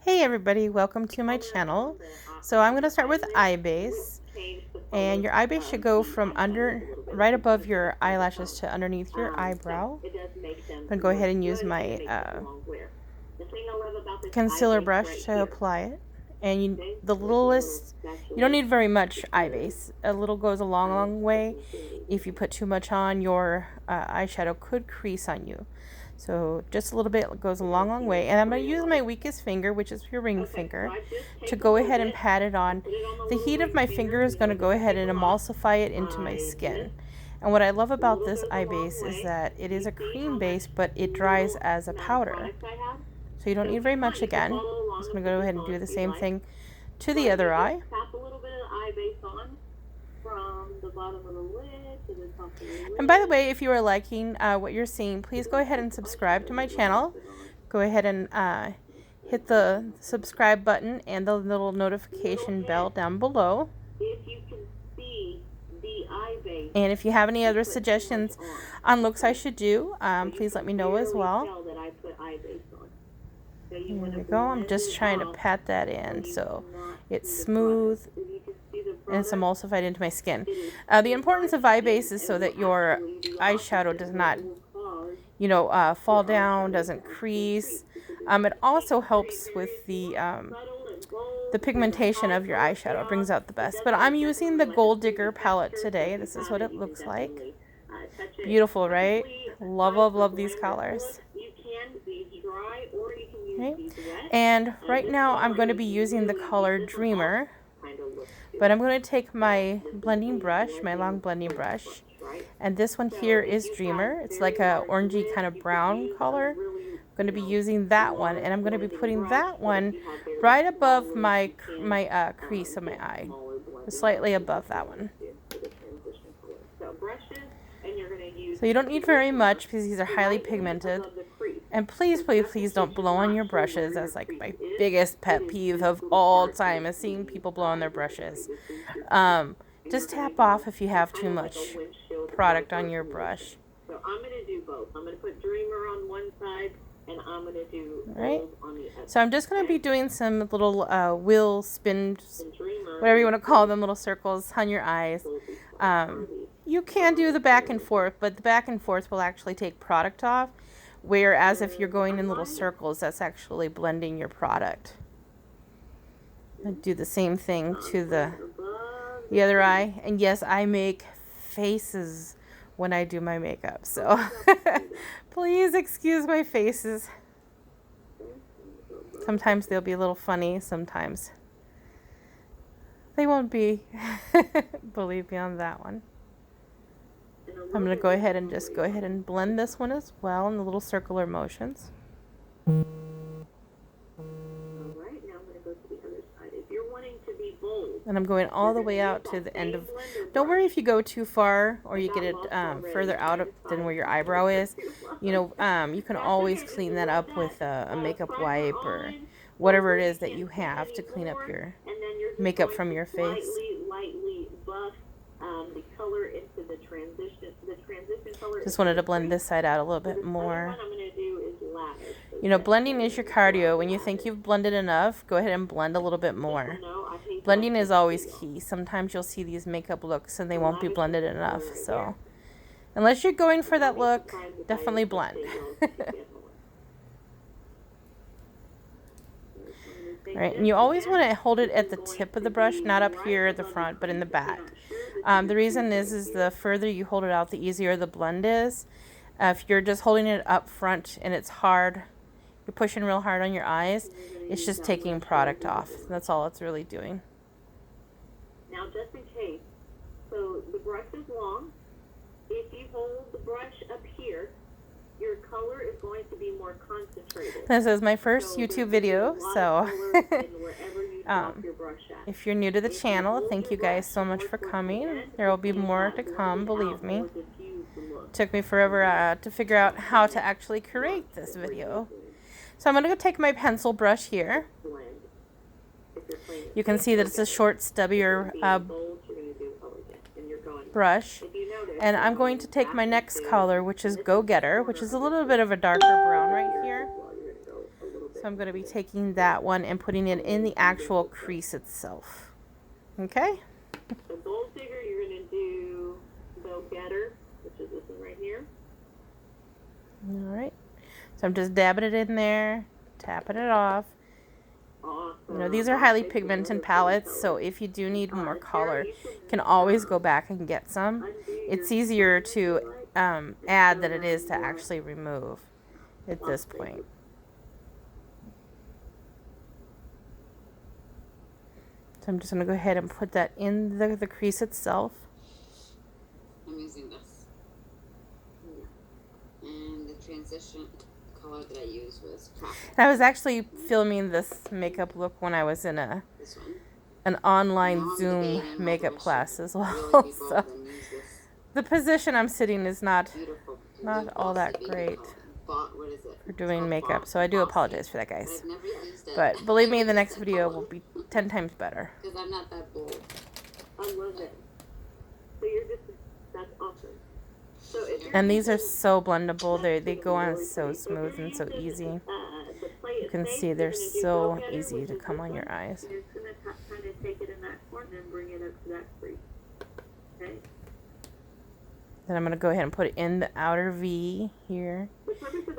Hey everybody, welcome to my channel. So I'm going to start with eye base, and your eye base should go from right above your eyelashes to underneath your eyebrow. I'm going to go ahead and use my concealer brush to apply it. And you don't need very much eye base. A little goes a long way. If you put too much on, your eyeshadow could crease on you. So just a little bit goes a long way. And I'm going to use my weakest finger, which is your ring finger, to go ahead and pat it on. The heat of my finger is going to go ahead and emulsify it into my skin. And what I love about this eye base is that it is a cream base, but it dries as a powder. So you don't need very much again. I'm just going to go ahead and do the same thing to the other eye. And by the way, if you are liking what you're seeing, please go ahead and subscribe to my channel. Go ahead and hit the subscribe button and the little notification bell down below. And if you have any other suggestions on looks I should do, please let me know as well. There we go. I'm just trying to pat that in so it's smooth and it's emulsified into my skin. The importance of eye base is so that your eyeshadow does not, fall down, doesn't crease. It also helps with the pigmentation of your eyeshadow. It brings out the best. But I'm using the Gold Digger palette today. This is what it looks like. Beautiful, right? Love, love, love these colors. Okay. And right now I'm going to be using the color Dreamer, but I'm going to take my blending brush, my long blending brush, and this one here is Dreamer. It's like a orangey kind of brown color. I'm going to be using that one, and I'm going to be putting that one right above my crease of my eye, slightly above that one. So you don't need very much because these are highly pigmented. And please, please, please don't blow on your brushes. That's like my biggest pet peeve of all time, is seeing people blow on their brushes. Just tap off if you have too much product on your brush. So I'm going to do both. I'm going to put Dreamer on one side, and I'm going to do Gold on the other. So I'm just going to be doing some little wheel spins, whatever you want to call them, little circles on your eyes. You can do the back and forth, but the back and forth will actually take product off. Whereas if you're going in little circles, that's actually blending your product. I do the same thing to the other eye. And yes, I make faces when I do my makeup, so please excuse my faces. Sometimes they'll be a little funny, sometimes they won't be. Believe me on that one. I'm going to go ahead and blend this one as well in the little circular motions. Alright, now I'm going to go to the other side. If you're wanting to be bold, and I'm going all the way out to the end of... Don't worry if you go too far or you get it further out than where your eyebrow is. You can always clean that up with a makeup wipe or whatever it is that you have to clean up your makeup from your face. Lightly buff the color into the transition color. Just wanted to blend this side out a little bit more. What I'm going to do is lavish. Blending is your cardio. When you think you've blended enough, go ahead and blend a little bit more. Blending is always key. Sometimes you'll see these makeup looks and they won't be blended enough. So unless you're going for that look, definitely blend. Right, and you always want to hold it at the tip of the brush, not up here at the front, but in the back. The reason is the further you hold it out, the easier the blend is. If you're just holding it up front and it's hard, you're pushing real hard on your eyes, it's just taking product off. That's all it's really doing. Now, just in case, so the brush is long. If you hold the brush up here, your color is going to be more concentrated. This is my first YouTube video, so if you're new to the channel, thank you guys so much for coming. There will be more to come, believe me. It took me forever to figure out how to actually create this video. So I'm going to go take my pencil brush here. You can see that it's a short, stubbier brush, and I'm going to take my next color, which is Go Getter, which is a little bit of a darker brown right here. So I'm going to be taking that one and putting it in the actual crease itself. Okay? The Gold Digger, you're going to do Go Getter, which is this one right here. Alright. So I'm just dabbing it in there, tapping it off. Awesome. You know, these are highly pigmented palettes, so if you do need more color, you can always go back and get some. It's easier to add than it is to actually remove at this point. So I'm just going to go ahead and put that in the crease itself. I'm using this. And the transition color that I used was Crackle. I was actually filming this makeup look when I was in an online Zoom makeup class as well. So the position I'm sitting is not all that great for doing makeup. So I do apologize for that, guys. But believe me, the next video will be 10 times better. Because I'm not that bold. I love it. So you're just, that's awesome. So if you're And these are so blendable. They go on so smooth and so easy. You can see they're so easy to come on your eyes. You're just going to kind of take it in that corner and bring it up to that crease. Okay? Then I'm going to go ahead and put it in the outer V here.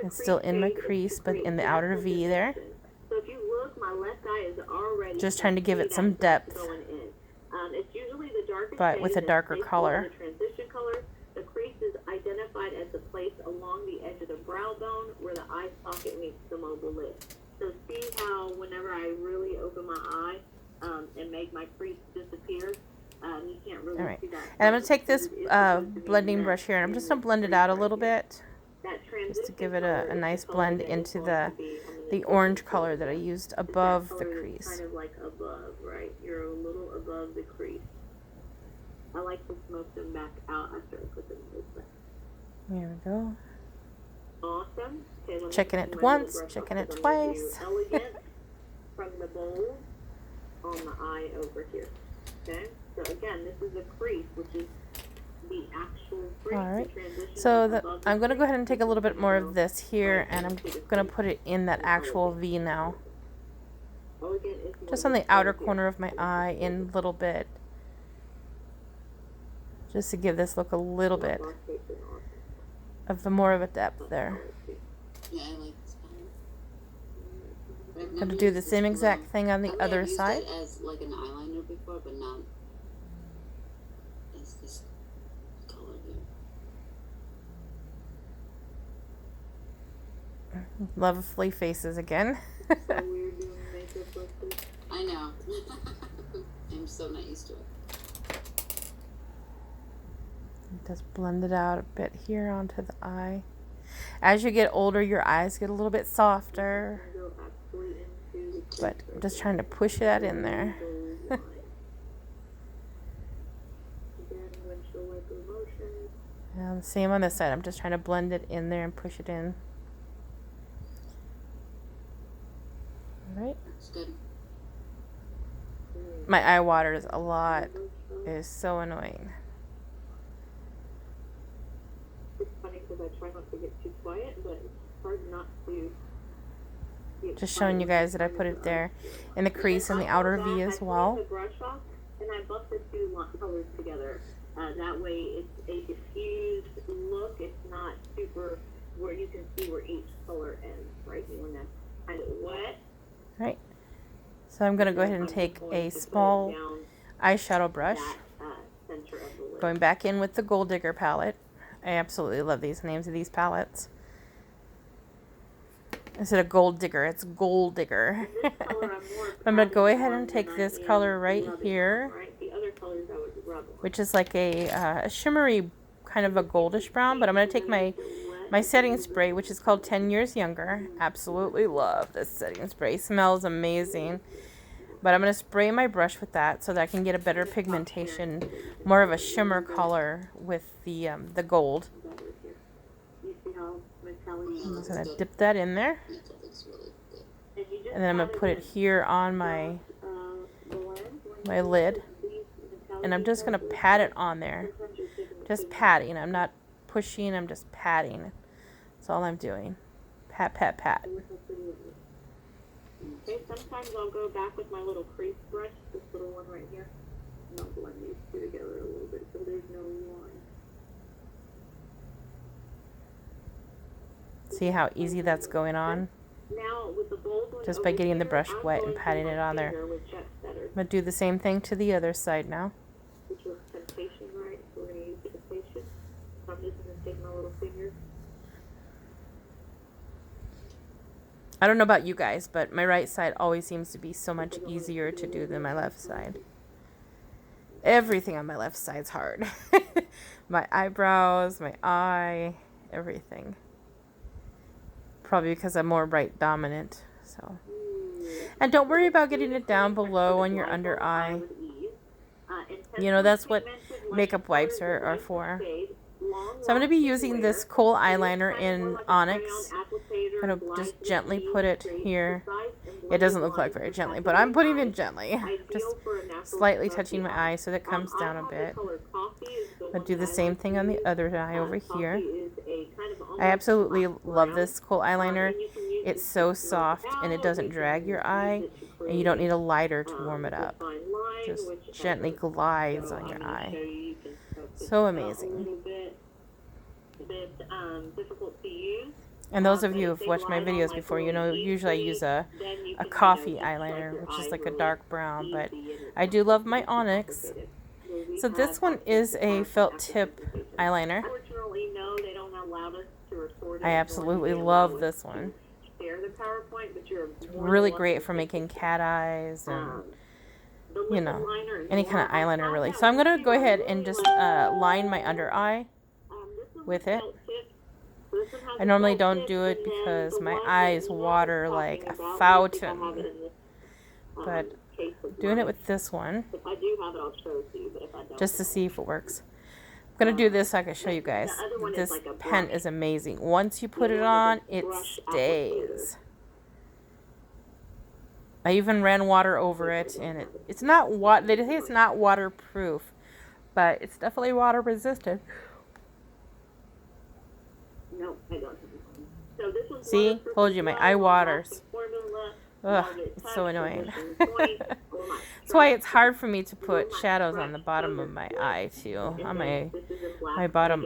It's still in my crease, but in the outer V there. So if you look, my left eye is already just trying to give it some depth, it's usually the darkest but with a darker color. The transition color. The crease is identified as the place along the edge of the brow bone where the eye socket meets the mobile lid. So see how whenever I really open my eye and make my crease disappear, you can't really see that. And I'm going to take this blending brush here, and I'm just going to blend it out a little bit, just to give it a nice blend into the orange color that I used above the crease. Kind of like above, right? You're a little above the crease. I like to smoke them back out after I put them this way. There we go. Awesome. Okay, checking it once, checking it twice. Elegant from the bold on the eye over here. Okay? So again, this is a crease, which is the actual crease. All right. So I'm going to go ahead and take a little bit more of this here, and I'm going to put it in that actual V now. Just on the outer corner of my eye in a little bit. Just to give this look a little bit of more of a depth there. Yeah, I like this color. I'm going to do the same exact thing on the other side. I've used it as like an eyeliner before, but not as this color here. Lovely faces again. I know. I'm so not used to it. Just blend it out a bit here onto the eye. As you get older, your eyes get a little bit softer. But I'm just trying to push that in there. And same on this side. I'm just trying to blend it in there and push it in. Alright. That's good. My eye waters a lot. It is so annoying. It's funny because I try not to get too quiet, but it's hard not to. Just showing you guys that I put it there in the crease and the outer V as well. I brush off and I buff the two colors together. That way it's a diffused look. It's not super where you can see where each color ends, right? You want to kind of wet. Right. So I'm going to go ahead and take a small eyeshadow brush. Going back in with the Gold Digger palette. I absolutely love these names of these palettes. Instead of Gold Digger, it's Gold Digger. I'm going to go ahead and take this color right here, which is like a shimmery kind of a goldish brown, but I'm going to take my setting spray, which is called 10 Years Younger. Absolutely love this setting spray. Smells amazing. But I'm going to spray my brush with that so that I can get a better pigmentation, more of a shimmer color with the gold. I'm just going to dip that in there. And then I'm going to put it here on my lid. And I'm just going to pat it on there. Just patting. I'm not pushing. I'm just patting. That's all I'm doing. Pat, pat, pat. Okay, sometimes I'll go back with my little crease brush, this little one right here, and I'll blend these two together a little bit so there's no line. See how easy that's going on? Now, with the bold one Just by over getting the here, brush I'm wet going and to patting my it on there. finger with Jet Setter, I'm going to do the same thing to the other side now. which was Temptation, right? So we're going to use Temptation. So I'm just going to take my little finger. I don't know about you guys, but my right side always seems to be so much easier to do than my left side. Everything on my left side's hard. My eyebrows, my eye, everything. Probably because I'm more right dominant. So, and don't worry about getting it down below on your under eye. You know, that's what makeup wipes are for. So I'm going to be using this kohl eyeliner in Onyx. I'm going to just gently put it here. It doesn't look like very gently, but I'm putting it gently. Just slightly touching my eye so that it comes down a bit. I'll do the same thing on the other eye over here. I absolutely love this kohl eyeliner. It's so soft and it doesn't drag your eye, and you don't need a lighter to warm it up. Just gently glides on your eye. So amazing. Difficult to use. And those of you who've watched my videos before, you know usually I use a coffee eyeliner, which is like a dark brown, but I do love my Onyx. So this one is a felt tip eyeliner. I absolutely love this one. It's really great for making cat eyes and, you know, any kind of eyeliner really. So I'm going to go ahead and just line my under eye with it. I normally don't do it because my eyes water like a fountain, but doing it with this one just to see if it works. I'm going to do this so I can show you guys. This pen is amazing. Once you put it on, it stays. I even ran water over it, and it's not they say it's not waterproof, but it's definitely water resistant. No, I don't. So this one's see, told you, my eye waters. Ugh, it's so annoying. That's why it's hard for me to put shadows on the bottom of my eye too, on my bottom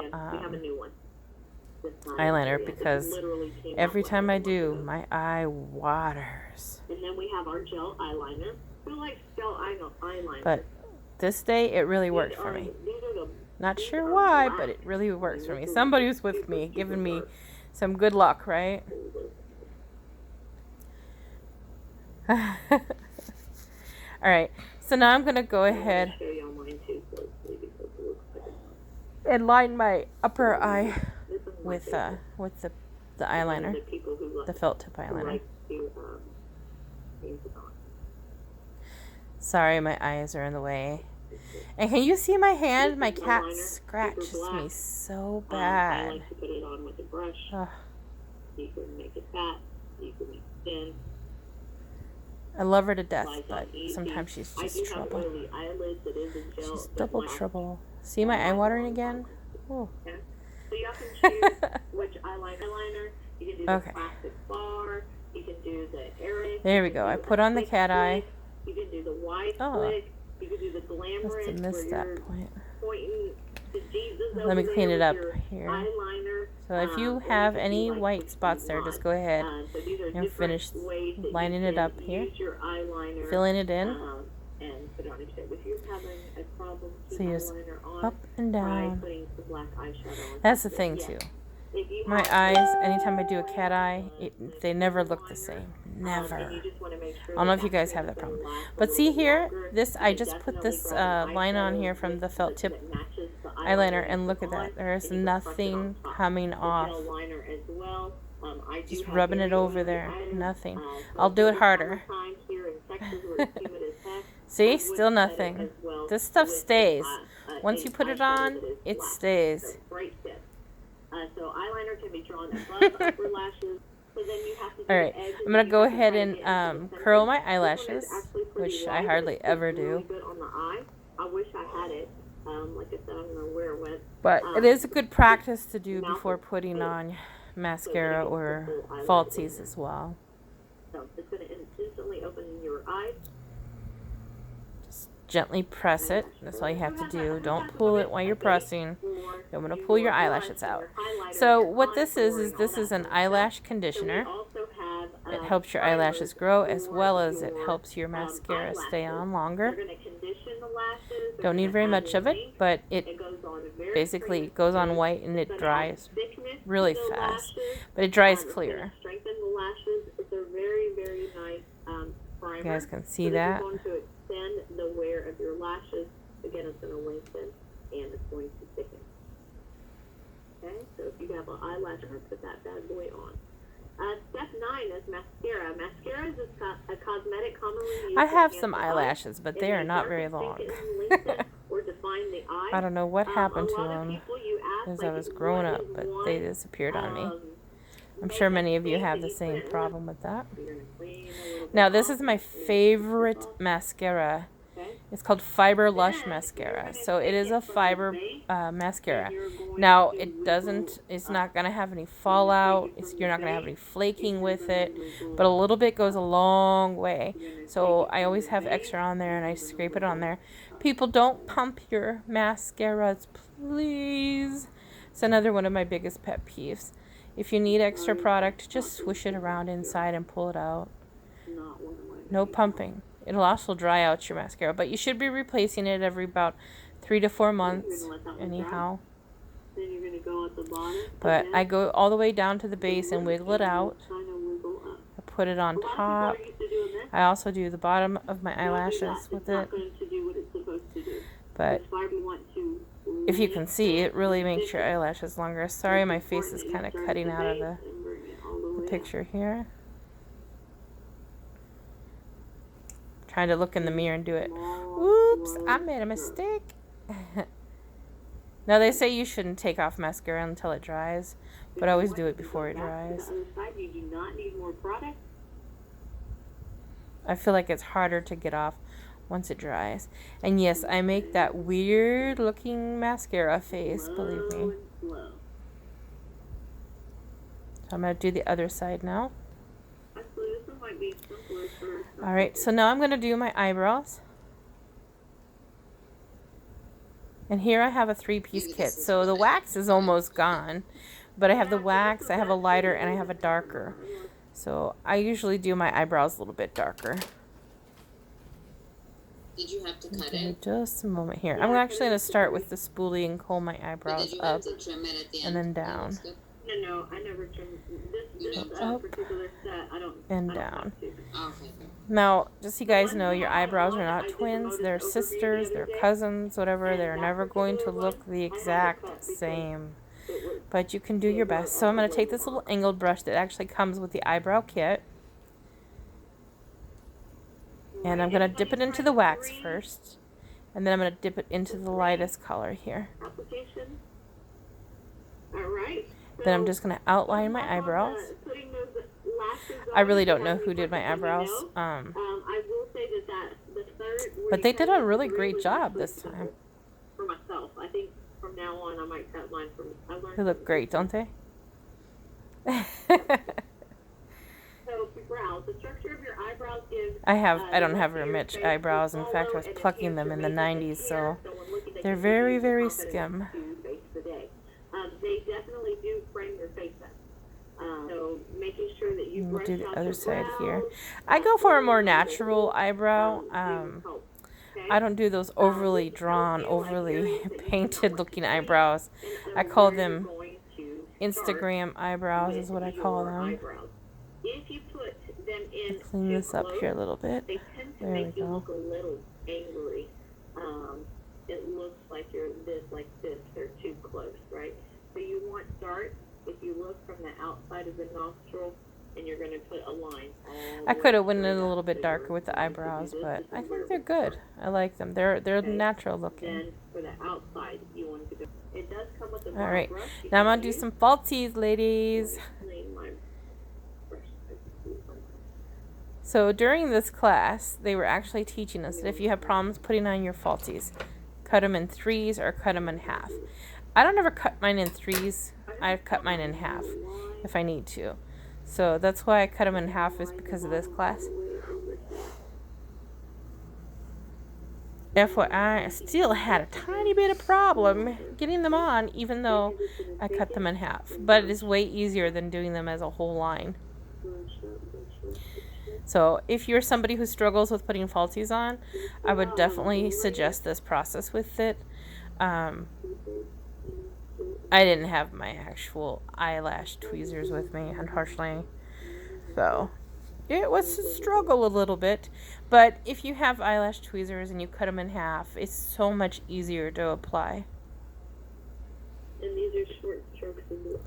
eyeliner, because every time I do, my eye waters. And then we have our gel eyeliner. Who likes gel eyeliner? But this day, it really worked for me. Not sure why, but it really works for me. Somebody's with me, giving me some good luck, right? Alright, so now I'm going to go ahead and line my upper eye with the eyeliner, the felt tip eyeliner. Sorry, my eyes are in the way. And can you see my hand? My cat scratches me so bad. I like to put it on with a brush. You can make it fat, you can make it thin. I love her to death, but sometimes she's just trouble. She's double trouble. See my eye watering again? Oh. So you can choose which eyeliner. You can do the plastic bar. You can do the Eric. There we go. I put on the cat eye. You can do the wide flick. You can do the glamorous. Must have missed that point. Pointing to Jesus. Let me clean it up here. Eyeliner. So if you have any white spots there, just go ahead and finish lining it up here, filling it in. So you just up and down. That's the thing too. My eyes, anytime I do a cat eye, they never look the same. Never. I don't know if you guys have that problem. But see here, I just put this line on here from the felt tip eyeliner, and look at that. There's nothing coming off. Just rubbing it over there. Nothing. I'll do it harder. See? Still nothing. This stuff stays. Once you put it on, it stays. So eyeliner can be drawn above upper lashes. So then you have to do Alright, I'm going to go ahead and curl my eyelashes, which I hardly ever do. I wish I had it. Like I said, I'm going to wear wet. But it is a good practice to do before putting on mascara or falsies as well. So it's going to open your eyes. Gently press it. That's all you have to do. Don't pull it while you're pressing. You want to pull your eyelashes out. So what this is an eyelash conditioner. It helps your eyelashes grow as well as it helps your mascara stay on longer. Don't need very much of it, but it basically goes on white and it dries really fast. But it dries clear. You guys can see that. Extend the wear of your lashes. Again, it's going to lengthen and it's going to thicken. Okay, so if you have an eyeliner, put that bad boy on. Step 9 is mascara. Mascara is a cosmetic commonly used. I have some eyelashes, but they are not very long. I don't know what happened to them as I was growing up, but they disappeared on me. I'm sure many of you have the same problem with that. Now, this is my favorite mascara. It's called Fiber Lush Mascara. So it is a fiber mascara. Now, it's not going to have any fallout. You're not going to have any flaking with it. But a little bit goes a long way. So I always have extra on there and I scrape it on there. People, don't pump your mascaras, please. It's another one of my biggest pet peeves. If you need extra product, just swish it around inside and pull it out. No pumping. It'll also dry out your mascara, but you should be replacing it every about 3 to 4 months anyhow. But I go all the way down to the base and wiggle it out. I put it on top. I also do the bottom of my eyelashes with it. But if you can see, it really makes your eyelashes longer. Sorry, my face is kind of cutting out of the picture here. Trying to look in the mirror and do it. Oops, I made a mistake. Now, they say you shouldn't take off mascara until it dries, but I always do it before it dries. I feel like it's harder to get off once it dries. And yes, I make that weird looking mascara face, believe me. So I'm going to do the other side now. Alright, so now I'm going to do my eyebrows. And here I have a 3-piece kit. So the wax is almost gone. But I have the wax, I have a lighter, and I have a darker. So I usually do my eyebrows a little bit darker. Did you have to cut Give me it? just a moment here. I'm actually going to start with the spoolie and comb my eyebrows up to trim it at the and then down. No, I never trimmed this Up particular set. I don't. and down. Okay. Now, just so you guys know, your eyebrows are not twins. They're sisters, they're cousins, whatever. They're never going to look the exact same. But you can do your best. So I'm going to take this little angled brush that actually comes with the eyebrow kit. And I'm going to dip it into the wax first. And then I'm going to dip it into the lightest color here. Then I'm just going to outline my eyebrows. I really don't know who did my eyebrows. But they did a really great job this time. For myself, I think from now on I might cut mine from. They look great, don't they? So brows, the structure of your eyebrows gives. I don't have very much eyebrows. In fact, I was plucking them in the 90s, so they're very, very skim. They definitely do frame your face up. So making sure that you We'll do the other side here. I go for a more natural eyebrow. I don't do those overly drawn, overly painted looking eyebrows. I call them Instagram eyebrows is what I call them. If you put them in, Clean this up here a little bit. they tend to There we make you go. look a little angry. It looks like you're like this. They're too close, right? So you want start. If you look from the outside of the nostril, and you're going to put a line. I could have went in a little bit darker with the eyebrows, but I think they're good. I like them. They're natural looking. Then for the outside, you want to go. It does come with a All right, brush. You now I'm can gonna do use. some falsies, ladies. Clean my brush. So during this class, they were actually teaching us that if you have problems putting on your falsies, cut them in 3s or cut them in half. I don't ever cut mine in 3s. I cut mine in half if I need to. So that's why I cut them in half, is because of this class. FYI, I still had a tiny bit of problem getting them on, even though I cut them in half. But it is way easier than doing them as a whole line. So if you're somebody who struggles with putting falsies on, I would definitely suggest this process with it. I didn't have my actual eyelash tweezers with me, unfortunately. So it was a struggle a little bit. But if you have eyelash tweezers and you cut them in half, it's so much easier to apply. And these are short strokes as well.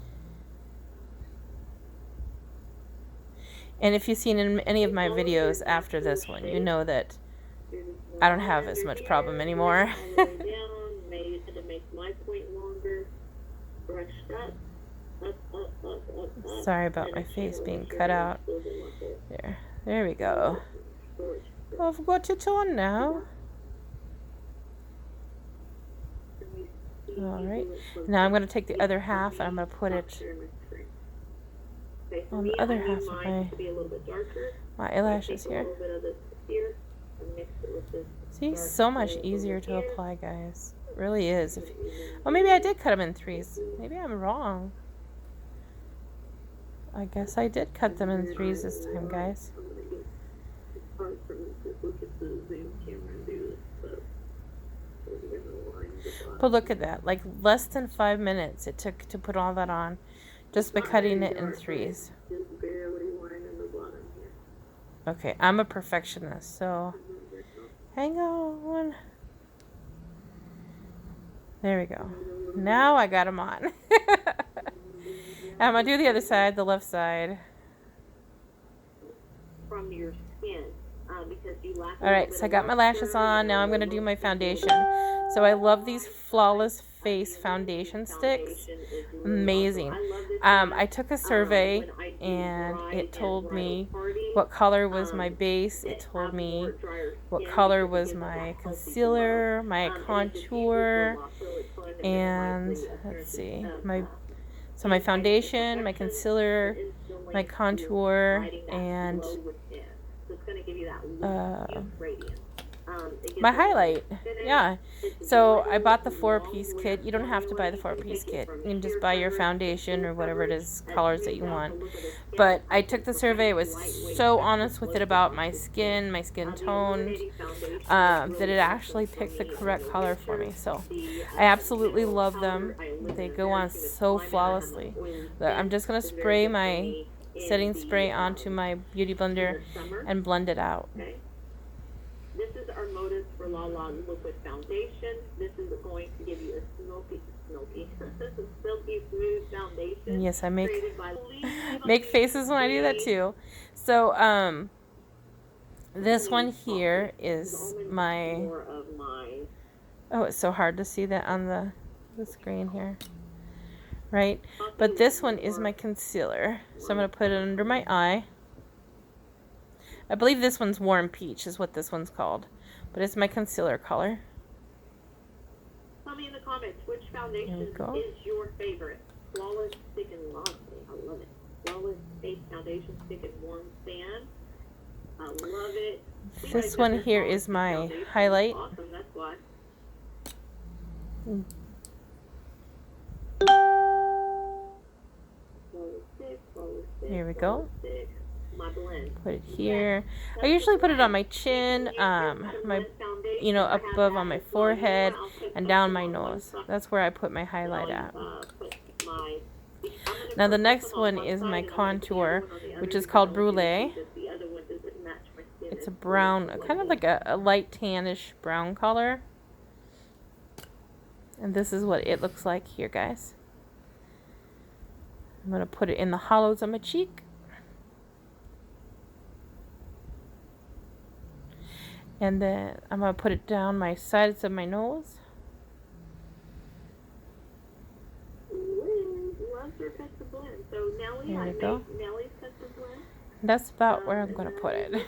And if you've seen in any of my videos after this one, you know that I don't have as much problem anymore. Sorry about my face being cut out. There we go. I've got it on now. Alright. Now I'm going to take the other half and I'm going to put it on the other half of my eyelashes here. See, so much easier to apply, guys. It really is. Oh, maybe I did cut them in threes. Maybe I'm wrong. I guess I did cut them in threes this time, guys. But look at that. Like, less than 5 minutes it took to put all that on, just by cutting it in threes. Okay, I'm a perfectionist, so hang on. There we go. Now I got them on. I'm going to do the other side, the left side. From your skin, because you lack. Alright, so I got my lashes on. Now I'm going to do my foundation. So I love these Flawless Face foundation sticks. Amazing. I took a survey and it told me what color was my base. It told me what color was my concealer, my contour, and let's see, my foundation, my concealer, my contour, and my highlight. Yeah. So I bought the 4-piece kit. You don't have to buy the 4-piece kit. You can just buy your foundation or whatever it is, colors that you want. But I took the survey. I was so honest with it about my skin tone, that it actually picked the correct color for me. So I absolutely love them. They go on so flawlessly. I'm just going to spray my setting spray onto my beauty blender and blend it out. This is our Modus for La La Liquid Foundation. This is going to give you a silky smooth foundation. Yes, I make faces when I do that too. So this one here is my, oh, it's so hard to see that on the screen here, right? But this one is my concealer, so I'm going to put it under my eye. I believe this one's Warm Peach is what this one's called. But it's my concealer color. Tell me in the comments which foundation is your favorite. Flawless Stick and Latte. I love it. Flawless Face Foundation Stick and Warm Sand. I love it. This one here is my highlight. Awesome, that's why. Here we go. Put it here. I usually put it on my chin, my, you know, up above on my forehead and down my nose. That's where I put my highlight at. Now the next one is my contour, which is called Brulee. It's a brown, kind of like a light tannish brown color. And this is what it looks like here, guys. I'm going to put it in the hollows of my cheek. And then I'm going to put it down my sides of my nose. There we go. That's about where I'm going to put it.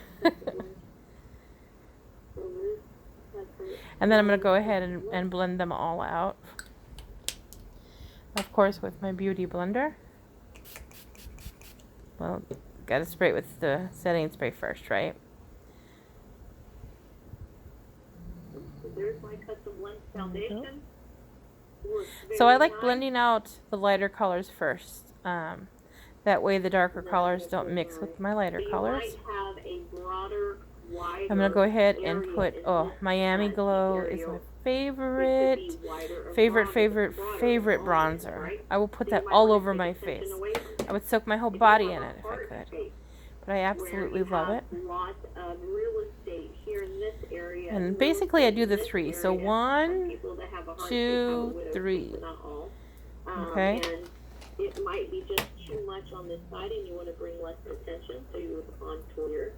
And then I'm going to go ahead and blend them all out. Of course, with my beauty blender. Well, got to spray it with the setting spray first, right? Here's my custom blend There we go. foundation. Works So I very like nice. blending out the lighter colors first. That way the darker colors don't mix with my lighter You colors. might have a broader, wider I'm gonna go ahead and area put, in oh, this Miami cheek Glow area, is my which could favorite, be wider or favorite broader audience, bronzer. right? I will put So you that might all wanna over take my attention face. away from I would soak my whole If you body have in a it if I heart could. shape But I where absolutely you love have it. lots of real estate here in this area, And real basically I estate do in the this 3. So area. Some 1, people that have a heart shape have a 2, widow's peak, 3. but not all. Okay. And it might be just too much on this side, and you want to bring less attention, so you would contour here.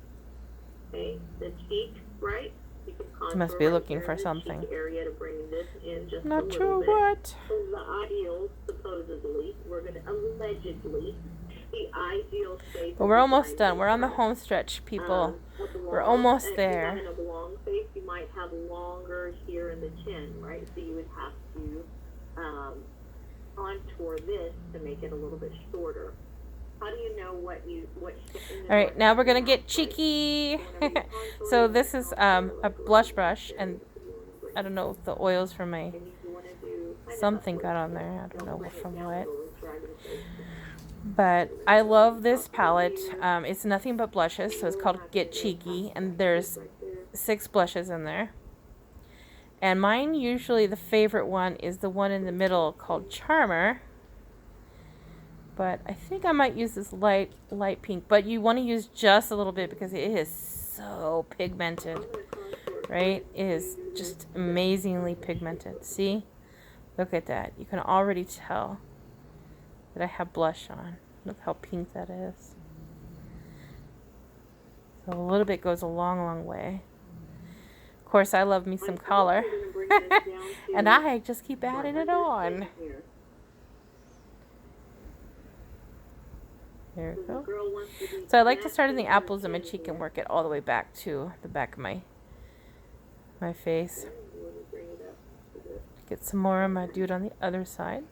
Okay, the cheek, right? You can contour Must be right looking here for in the something. cheek area to bring this in just a Not little sure bit. what. So the ideal, supposedly, we're going to allegedly, the ideal shape. But we're almost done. We're on the home stretch, people. We're almost there. If you're having a long face, you might have longer here in the chin, right? So you would have to contour this to make it a little bit shorter. How do you know what All right, now we're gonna get cheeky. So this is a blush brush, and I don't know if the oils from my something got on there. I don't know from what. But I love this palette. It's nothing but blushes, so it's called Get Cheeky, and there's 6 blushes in there. And mine, usually the favorite one is the one in the middle called Charmer. But I think I might use this light pink. But you want to use just a little bit because it is so pigmented, right? It is just amazingly pigmented. See? Look at that. You can already tell that I have blush on. Look how pink that is. So a little bit goes a long, long way. Of course, I love me some color. And I just keep adding it on. There we go. So I like to start in the apples of my cheek and work it all the way back to the back of my face. Get some more. I'm going to do it on the other side.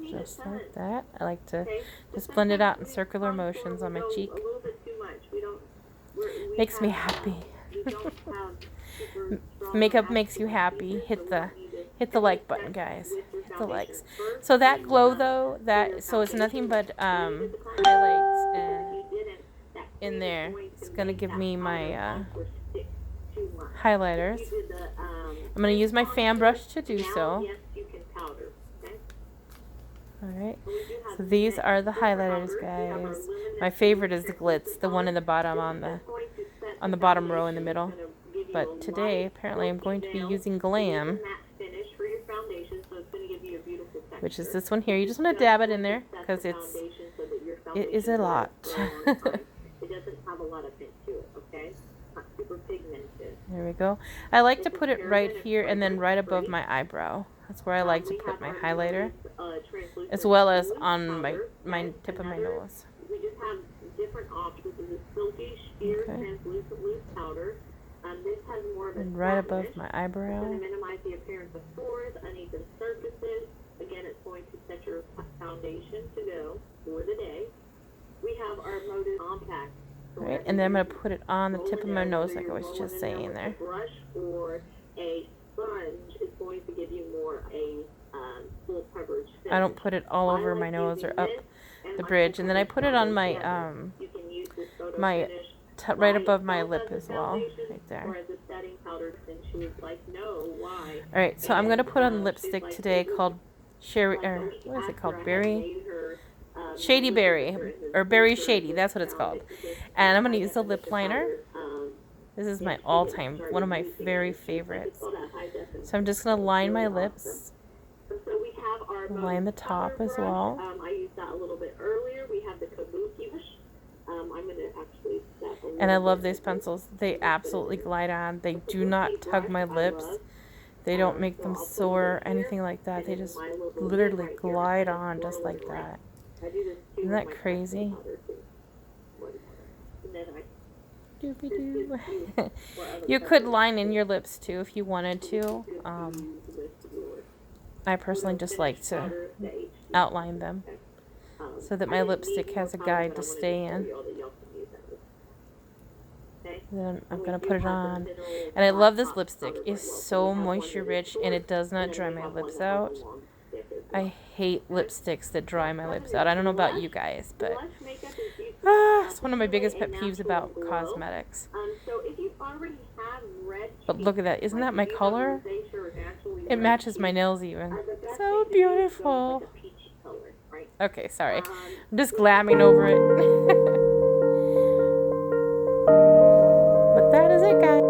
Just like that. I like to just blend it out in circular motions on my cheek. Makes me happy. Makeup makes you happy. Hit the like button, guys. Hit the likes. So that glow though, so it's nothing but highlights and in there. It's gonna give me my highlighters. I'm gonna use my fan brush to do so. Alright, so these are the highlighters, guys. My favorite is the Glitz, the one in the bottom on the bottom row in the middle. But today, apparently, I'm going to be using Glam, which is this one here. You just want to dab it in there because it is a lot. It doesn't have a lot of tint to it, okay? Not super pigmented. There we go. I like to put it right here and then right above my eyebrow. That's where I like to put my highlighter, as well as on my tip of my nose. We just have different options. This is silky sheer translucent loose powder. This has more of a and right above my eyebrow. It's going to minimize the appearance of pores, uneven surfaces. Again, it's going to set your foundation to go for the day. We have our Modus Compact. Right, and then I'm going to put it on the tip of my nose like I was just saying there. A brush or a sponge is going to give you more a full coverage finish. I don't put it all over my nose or up the bridge, and then I put it on my right above my lip as well, right there. Alright, so I'm going to put on lipstick today called what is it called? Shady Berry, or Berry Shady, that's what it's called. And I'm going to use the lip liner. This is my all-time, one of my very favorites. So I'm just going to line my lips, line the top as well. I used that a little bit earlier. We have the Kabuki brush. I'm going to actually step a little And I love these pencils. They absolutely glide on. They do not tug my lips. They don't make them sore or anything like that. They just literally glide on just like that. Isn't that crazy? Doobie-doo. You could line in your lips too if you wanted to. I personally just like to outline them so that my lipstick has a guide to stay in. Then I'm going to put it on. And I love this lipstick. It's so moisture rich and it does not dry my lips out. I hate lipsticks that dry my lips out. I don't know about you guys, but it's one of my biggest pet peeves about cosmetics. But look at that. Isn't that my color? It matches my nails even. So beautiful. Okay, sorry. I'm just glamming over it.